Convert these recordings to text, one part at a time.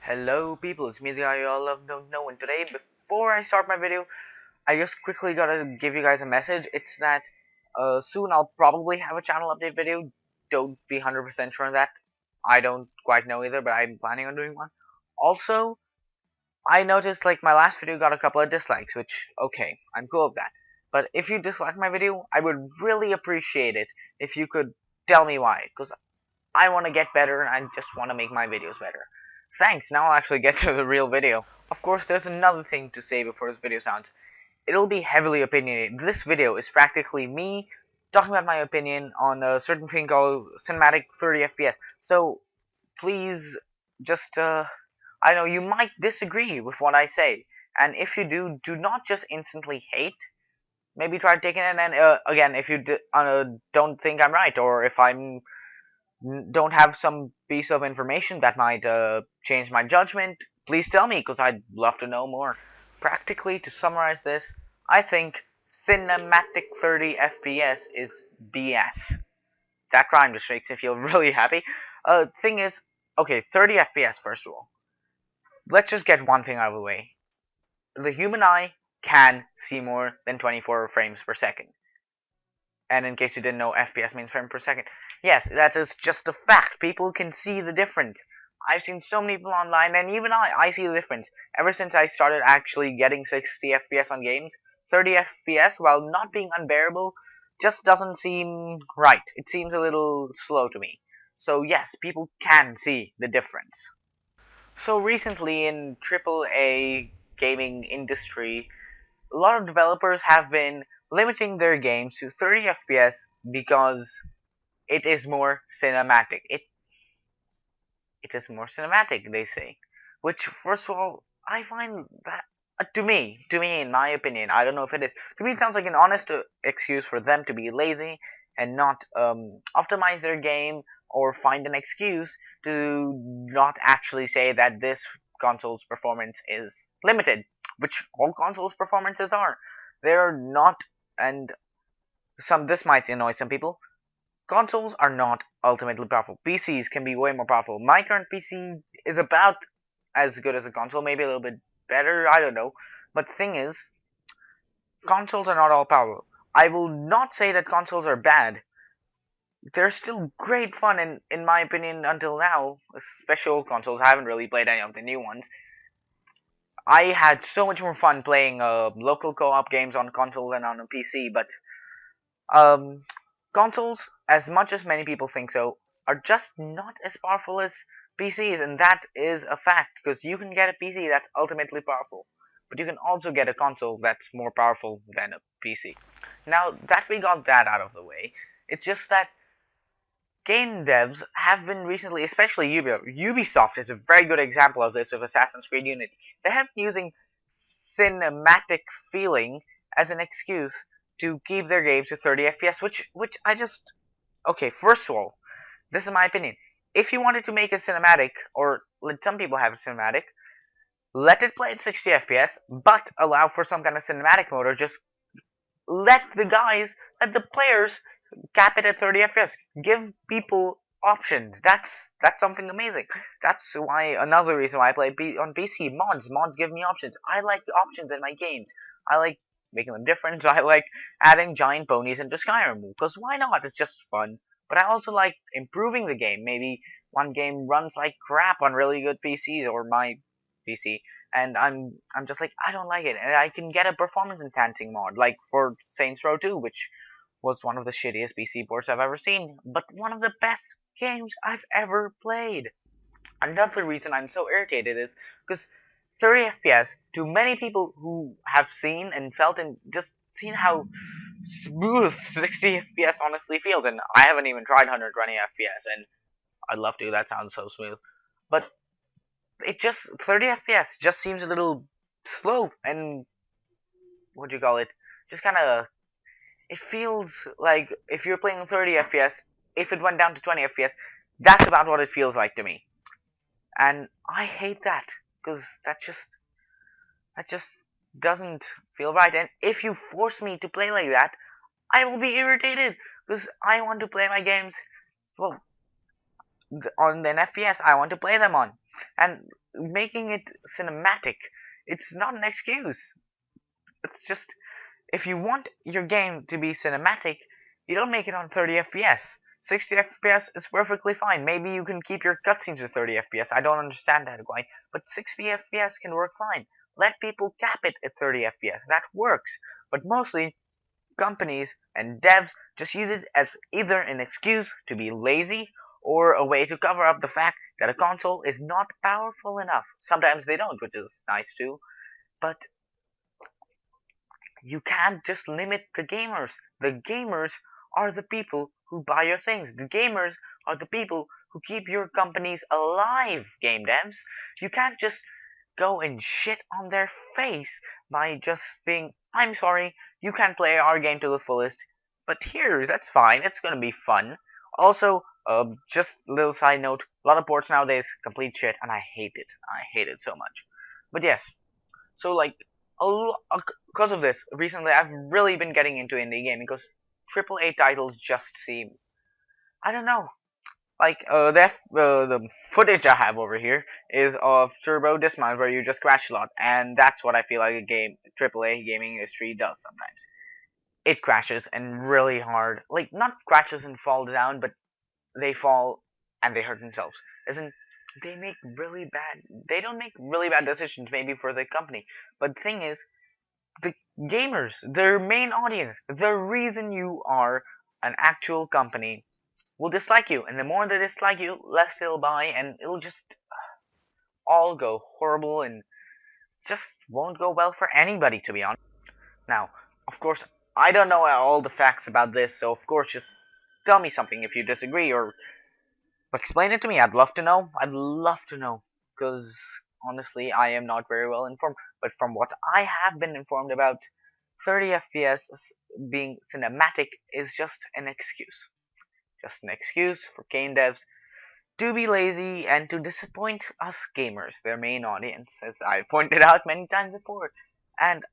Hello people, it's me the guy you all love don't know, and today before I start my video I just quickly gotta give you guys a message. It's that soon I'll probably have a channel update video. Don't be 100% sure on that. I don't quite know either, but I'm planning on doing one. Also, I noticed like my last video got a couple of dislikes, which okay, I'm cool with that. But if you dislike my video, I would really appreciate it if you could tell me why, because I want to get better and I just want to make my videos better. Thanks, now I'll actually get to the real video. Of course, there's another thing to say before this video sounds. It'll be heavily opinionated. This video is practically me talking about my opinion on a certain thing called cinematic 30 FPS. So, please, just, I know you might disagree with what I say. And if you do, do not just instantly hate. Maybe try taking it and, again, if you don't think I'm right, or if I'm don't have some piece of information that might change my judgment, please tell me, because I'd love to know more. Practically, to summarize this, I think cinematic 30 FPS is BS. That rhyme just makes me feel really happy. Thing is, okay, 30 FPS first of all. Let's just get one thing out of the way. The human eye can see more than 24 frames per second. And in case you didn't know, FPS means frame per second. Yes, that is just a fact. People can see the difference. I've seen so many people online, and even I see the difference. Ever since I started actually getting 60 FPS on games, 30 FPS, while not being unbearable, just doesn't seem right. It seems a little slow to me. So yes, people can see the difference. So recently in AAA gaming industry, a lot of developers have been limiting their games to 30 FPS because it is more cinematic. It is more cinematic, they say. Which, first of all, I find that to me, in my opinion, I don't know if it is. To me, it sounds like an honest excuse for them to be lazy and not optimize their game or find an excuse to not actually say that this console's performance is limited, which all consoles' performances are. They're not, and this might annoy some people. Consoles are not ultimately powerful. PCs can be way more powerful. My current PC is about as good as a console, maybe a little bit better, I don't know. But the thing is, consoles are not all powerful. I will not say that consoles are bad. They're still great fun, and in my opinion, until now, especially old consoles, I haven't really played any of the new ones. I had so much more fun playing local co-op games on console than on a PC, but um, consoles, as much as many people think so, are just not as powerful as PCs, and that is a fact, because you can get a PC that's ultimately powerful, but you can also get a console that's more powerful than a PC. Now that we got that out of the way, it's just that game devs have been recently, especially Ubisoft is a very good example of this with Assassin's Creed Unity. They have been using cinematic feeling as an excuse to keep their games to 30 FPS, which I just okay. First of all, this is my opinion. If you wanted to make a cinematic, or let some people have a cinematic, let it play at 60 FPS, but allow for some kind of cinematic mode, or just let the players cap it at 30 FPS. Give people options. That's something amazing. That's why another reason why I play on PC. Mods give me options. I like the options in my games. I like making them different. I like adding giant ponies into Skyrim, because why not? It's just fun. But I also like improving the game. Maybe one game runs like crap on really good PCs or my PC, and I'm just like, I don't like it, and I can get a performance enhancing mod like for Saints Row 2, which was one of the shittiest PC ports I've ever seen, but one of the best games I've ever played. Another reason I'm so irritated is because 30 FPS, to many people who have seen and felt and just seen how smooth 60 FPS honestly feels, and I haven't even tried 120 FPS, and I'd love to, that sounds so smooth. But it just, 30 FPS just seems a little slow, and what do you call it? Just kind of, it feels like if you're playing 30 FPS, if it went down to 20 FPS, that's about what it feels like to me. And I hate that, because that just doesn't feel right. And if you force me to play like that, I will be irritated, because I want to play my games, well, on an FPS I want to play them on, and making it cinematic, it's not an excuse. It's just, if you want your game to be cinematic, you don't make it on 30 FPS. 60 FPS is perfectly fine. Maybe you can keep your cutscenes at 30 FPS. I don't understand that quite, but 60 FPS can work fine. Let people cap it at 30 FPS. That works. But mostly, companies and devs just use it as either an excuse to be lazy or a way to cover up the fact that a console is not powerful enough. Sometimes they don't, which is nice too. But you can't just limit the gamers. The gamers are the people who buy your things. The gamers are the people who keep your companies alive, game devs. You can't just go and shit on their face by just being, I'm sorry, you can't play our game to the fullest, but here, that's fine, it's gonna be fun. Also, just a little side note, a lot of ports nowadays complete shit, and I hate it. I hate it so much. But yes, so like, because of this, recently I've really been getting into indie gaming, because AAA titles just seem, I don't know, like the footage I have over here is of Turbo Dismount, where you just crash a lot, and that's what I feel like a game AAA gaming industry does sometimes. It crashes, and really hard. Like, not crashes and fall down, but they fall and they hurt themselves. As in, they make really bad. They don't make really bad decisions, maybe for the company, but the thing is, the gamers, their main audience, the reason you are an actual company, will dislike you, and the more they dislike you, less they'll buy, and it'll just all go horrible and just won't go well for anybody, to be honest. Now, of course, I don't know all the facts about this, so of course, just tell me something if you disagree, or explain it to me. I'd love to know. I'd love to know, because honestly, I am not very well informed. But from what I have been informed about, 30 FPS being cinematic is just an excuse. Just an excuse for game devs to be lazy and to disappoint us gamers, their main audience, as I pointed out many times before. And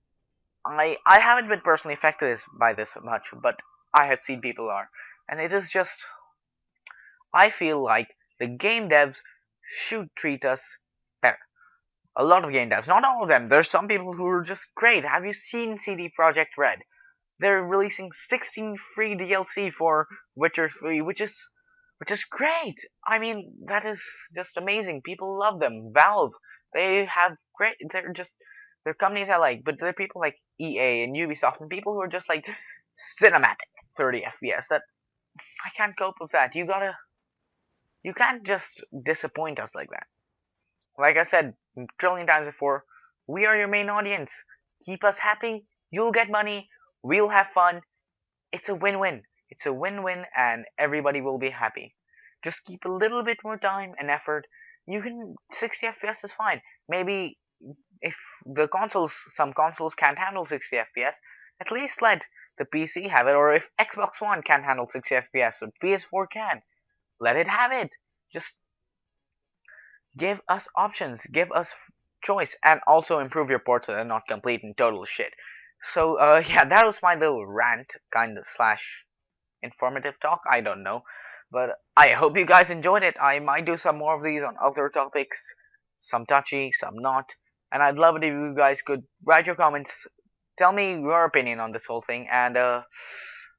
I haven't been personally affected by this much, but I have seen people are. And it is just, I feel like the game devs should treat us better. A lot of game devs, not all of them. There's some people who are just great. Have you seen CD Projekt Red? They're releasing 16 free DLC for Witcher 3, which is great. I mean, that is just amazing. People love them. Valve, they have great. They're companies I like, but they're people like EA and Ubisoft and people who are just like cinematic 30 FPS. That I can't cope with that. You can't just disappoint us like that. Like I said a trillion times before, we are your main audience. Keep us happy. You'll get money. We'll have fun. It's a win-win. It's a win-win, and everybody will be happy. Just keep a little bit more time and effort. 60 FPS is fine. Maybe if some consoles can't handle 60 FPS, at least let the PC have it. Or if Xbox One can't handle 60 FPS, but PS4 can, let it have it. Just give us options, give us choice, and also improve your ports so they're not complete and total shit. So, yeah, that was my little rant, kind of slash informative talk. I don't know, but I hope you guys enjoyed it. I might do some more of these on other topics, some touchy, some not, and I'd love it if you guys could write your comments, tell me your opinion on this whole thing, and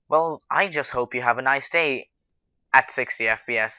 well, I just hope you have a nice day at 60 FPS.